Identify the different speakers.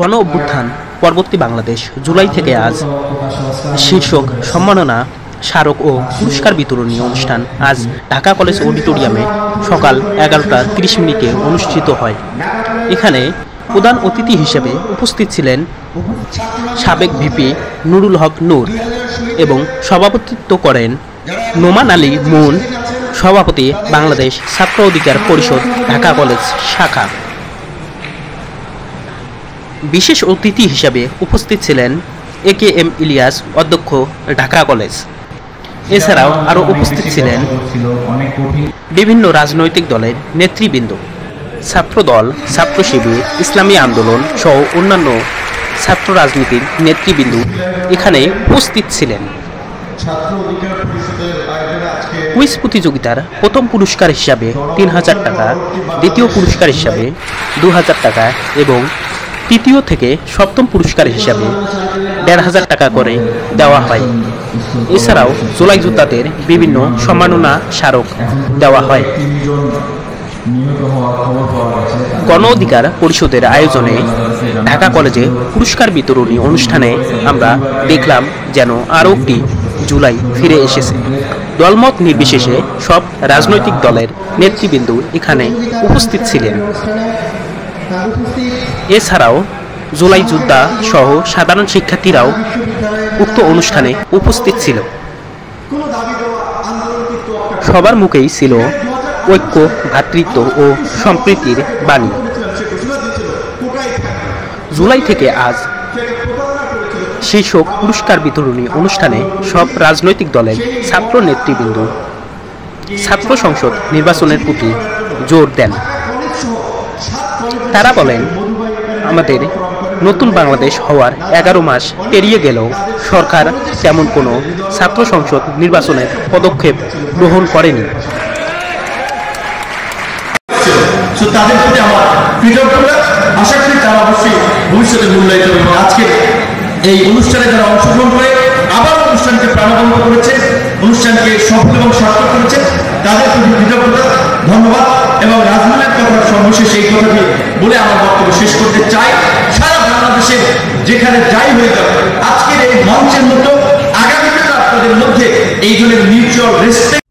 Speaker 1: গণ অভ্যুত্থান পরবর্তী বাংলাদেশ জুলাই থেকে আজ শীর্ষক সম্মাননা স্মারক ও পুরস্কার বিতরণী অনুষ্ঠান আজ ঢাকা কলেজ অডিটোরিয়ামে সকাল 11:30 অনুষ্ঠিত হয়। এখানে প্রধান অতিথি হিসেবে উপস্থিত ছিলেন সাবেক ভিপি নুরুল হক নূর এবং সভাপতিত্ব করেন নোমান আলী মুন, সভাপতি বাংলাদেশ ছাত্র অধিকার পরিষদ ঢাকা কলেজ শাখা। বিশেষ অতিথি হিসেবে উপস্থিত ছিলেন AKM ইলিয়াস, অধ্যক্ষ ঢাকা কলেজ। এছাড়াও আরও উপস্থিত ছিলেন বিভিন্ন রাজনৈতিক দলের নেতৃবৃন্দ, ছাত্রদল, ছাত্র শিবির, ইসলামী আন্দোলন সহ অন্যান্য ছাত্র রাজনীতির নেতৃবৃন্দ এখানে উপস্থিত ছিলেন। কুইজ প্রতিযোগিতার প্রথম পুরস্কার হিসাবে 3000 টাকা, দ্বিতীয় পুরস্কার হিসাবে 2000 টাকা এবং তৃতীয় থেকে সপ্তম পুরস্কার হিসাবে 1500 টাকা করে দেওয়া হয়। এছাড়াও জুলাই যোদ্ধাদের বিভিন্ন সম্মাননা স্মারক দেওয়া হয়। গণ অধিকার পরিষদের আয়োজনে ঢাকা কলেজে পুরস্কার বিতরণী অনুষ্ঠানে আমরা দেখলাম যেন আরও একটি জুলাই ফিরে এসেছে। দলমত নির্বিশেষে সব রাজনৈতিক দলের নেতৃবৃন্দ এখানে উপস্থিত ছিলেন। এছাড়াও জুলাই যোদ্ধা সহ সাধারণ শিক্ষার্থীরাও উক্ত অনুষ্ঠানে উপস্থিত ছিল। সবার মুখেই ছিল ঐক্য, ভ্রাতৃত্ব ও সম্প্রীতির বাণী। জুলাই থেকে আজ শীর্ষক পুরস্কার বিতরণী অনুষ্ঠানে সব রাজনৈতিক দলের ছাত্র নেতৃবৃন্দ ছাত্র সংসদ নির্বাচনের প্রতি জোর দেন। তারা বলেন, আমাদের নতুন বাংলাদেশ হওয়ার 11 মাস পেরিয়ে গেলেও সরকার তেমন কোনো ছাত্র সংসদ নির্বাচনের পদক্ষেপ গ্রহণ করেনি।
Speaker 2: তাদের প্রতি আমার কৃতজ্ঞতা, আশা করি তারা অবশ্যই ভবিষ্যতে মূল্যায়িত হবে। আজকে এই অনুষ্ঠানে যারা অংশগ্রহণ করে আবার অনুষ্ঠানকে প্রাণবন্ত করেছে, অনুষ্ঠানকে সফল এবং সার্থক করেছে, তাদের প্রতি কৃতজ্ঞতা, ধন্যবাদ। এবং রাজনীতির কথা সর্বশেষ এই কথাটি বলে আমার বক্তব্য শেষ করতে চাই। সারা বাংলাদেশে যেখানে যাই হয়ে যাবে, আজকের এই মঞ্চের মতো আগামীকাল আপনাদের মধ্যে এই জনের মিউচুয়াল রেসপেক্ট